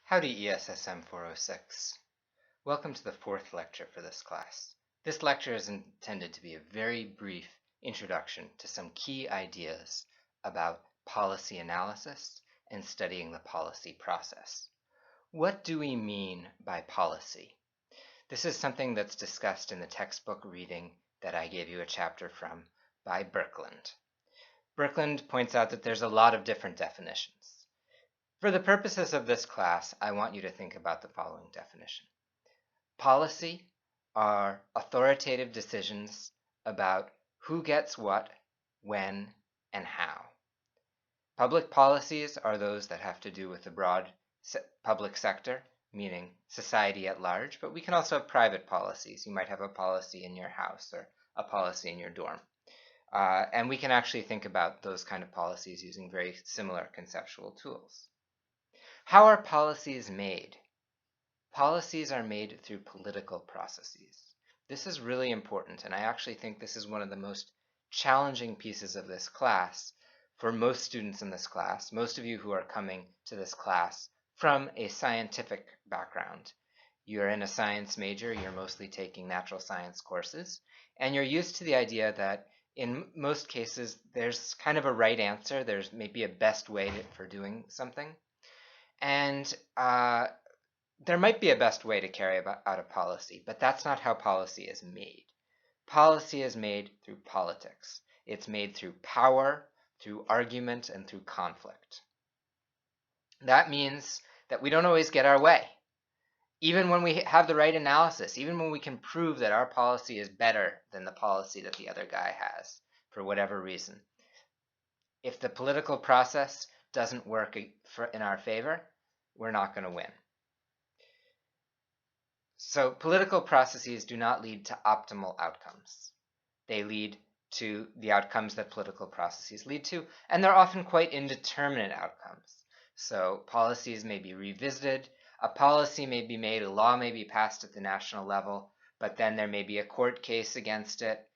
Howdy ESSM 406. Welcome to the fourth lecture for this class. This lecture is intended to be a very brief introduction to some key ideas about policy analysis and studying the policy process. What do we mean by policy? This is something that's discussed in the textbook reading that I gave you a chapter from by Birkeland. Birkeland points out that there's a lot of different definitions. For the purposes of this class, I want you to think about the following definition. Policy are authoritative decisions about who gets what, when, and how. Public policies are those that have to do with the broad public sector, meaning society at large, but we can also have private policies. You might have a policy in your house or a policy in your dorm. And we can actually think about those kind of policies using very similar conceptual tools. How are policies made? Policies are made through political processes. This is really important, and I actually think this is one of the most challenging pieces of this class for most students in this class, most of you who are coming to this class from a scientific background. You're in a science major, you're mostly taking natural science courses, and you're used to the idea that in most cases there's kind of a right answer, there's maybe a best way for doing something. And there might be a best way to carry out a policy, but that's not how policy is made. Policy is made through politics. It's made through power, through argument, and through conflict. That means that we don't always get our way. Even when we have the right analysis, even when we can prove that our policy is better than the policy that the other guy has, for whatever reason. If the political process doesn't work in our favor, we're not going to win. So political processes do not lead to optimal outcomes. They lead to the outcomes that political processes lead to, and they're often quite indeterminate outcomes. So policies may be revisited, a policy may be made, a law may be passed at the national level, but then there may be a court case against it.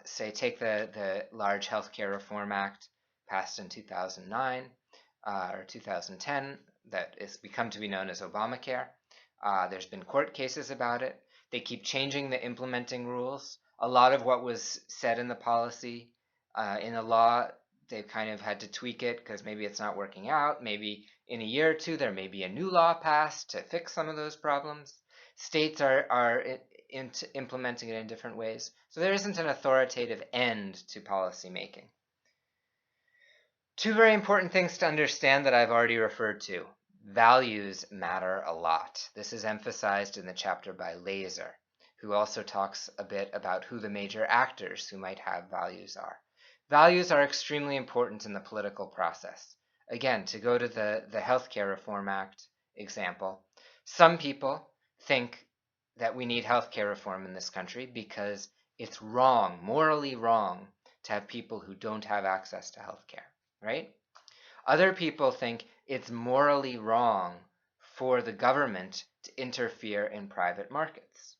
Say, take the large Healthcare Reform Act passed in 2009 or 2010 that has become to be known as Obamacare. There's been court cases about it. They keep changing the implementing rules. A lot of what was said in the policy, in the law, they've kind of had to tweak it because maybe it's not working out. Maybe in a year or two, there may be a new law passed to fix some of those problems. States are implementing it in different ways. So there isn't an authoritative end to policy making. Two very important things to understand that I've already referred to. Values matter a lot. This is emphasized in the chapter by Laser, who also talks a bit about who the major actors who might have values are. Values are extremely important in the political process. Again, to go to the Healthcare Reform Act example, some people think that we need healthcare reform in this country because it's wrong, morally wrong, to have people who don't have access to healthcare, right? Other people think it's morally wrong for the government to interfere in private markets.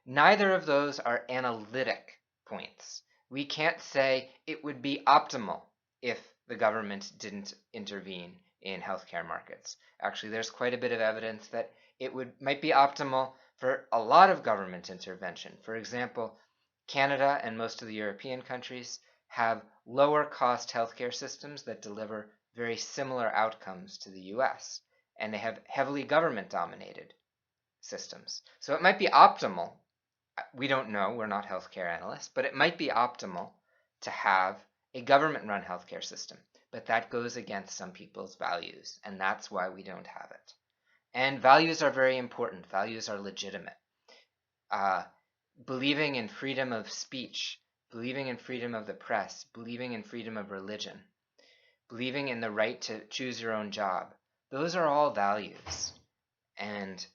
Neither of those are analytic points. We can't say it would be optimal if the government didn't intervene in healthcare markets. Actually, there's quite a bit of evidence that it might be optimal for a lot of government intervention. For example, Canada and most of the European countries have lower cost healthcare systems that deliver very similar outcomes to the US, and they have heavily government dominated systems. So it might be optimal, we don't know, we're not healthcare analysts, but it might be optimal to have a government run healthcare system, but that goes against some people's values, and that's why we don't have it. And values are very important. Values are legitimate. Believing in freedom of speech, believing in freedom of the press, believing in freedom of religion, believing in the right to choose your own job, those are all values, and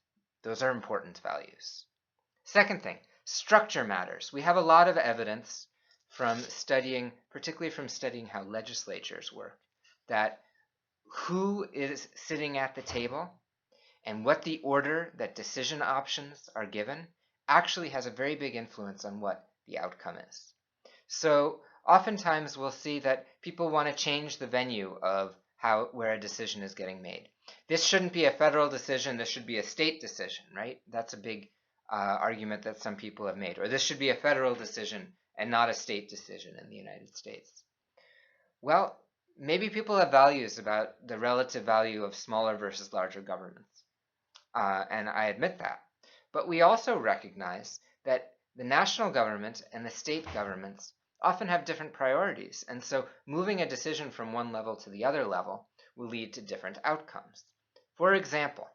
those are important values. Second thing, structure matters. We have a lot of evidence from studying, particularly from studying how legislatures work, that who is sitting at the table and what the order that decision options are given actually has a very big influence on what the outcome is. So oftentimes we'll see that people want to change the venue of where a decision is getting made. this shouldn't be a federal decision, this should be a state decision, right? That's a big argument that some people have made. Or this should be a federal decision and not a state decision in the United States. Well, maybe people have values about the relative value of smaller versus larger governments. And I admit that. But we also recognize that the national government and the state governments often have different priorities. And so moving a decision from one level to the other level will lead to different outcomes. For example,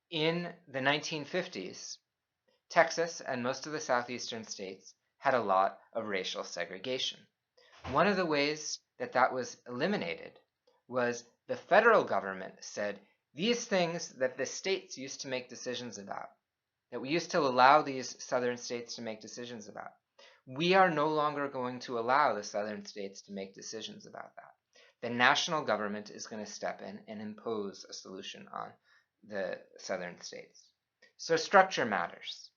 in the 1950s, Texas and most of the southeastern states had a lot of racial segregation. One of the ways that that was eliminated was the federal government said these things that the states used to make decisions about, that we used to allow these southern states to make decisions about, we are no longer going to allow the southern states to make decisions about that. The national government is going to step in and impose a solution on the southern states. So structure matters.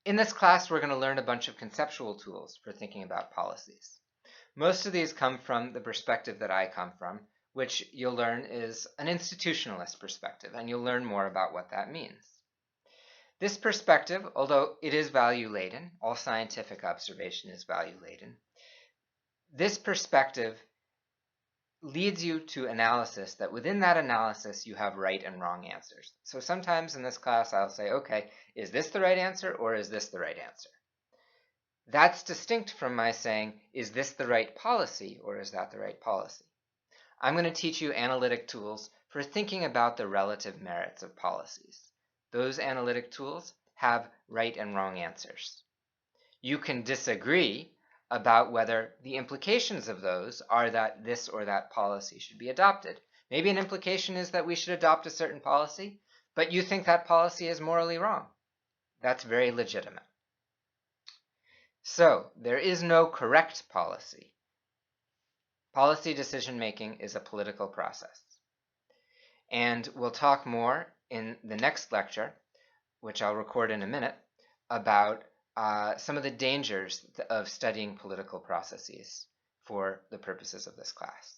In this class, we're going to learn a bunch of conceptual tools for thinking about policies. Most of these come from the perspective that I come from, which you'll learn is an institutionalist perspective, and you'll learn more about what that means. This perspective, although it is value-laden, all scientific observation is value-laden, this perspective leads you to analysis that within that analysis you have right and wrong answers. So sometimes in this class I'll say, okay, is this the right answer or is this the right answer? That's distinct from my saying, is this the right policy or is that the right policy? I'm going to teach you analytic tools for thinking about the relative merits of policies. Those analytic tools have right and wrong answers. You can disagree about whether the implications of those are that this or that policy should be adopted. Maybe an implication is that we should adopt a certain policy, but you think that policy is morally wrong. That's very legitimate. So there is no correct policy. Policy decision-making is a political process. And we'll talk more in the next lecture, which I'll record in a minute, about some of the dangers of studying political processes for the purposes of this class.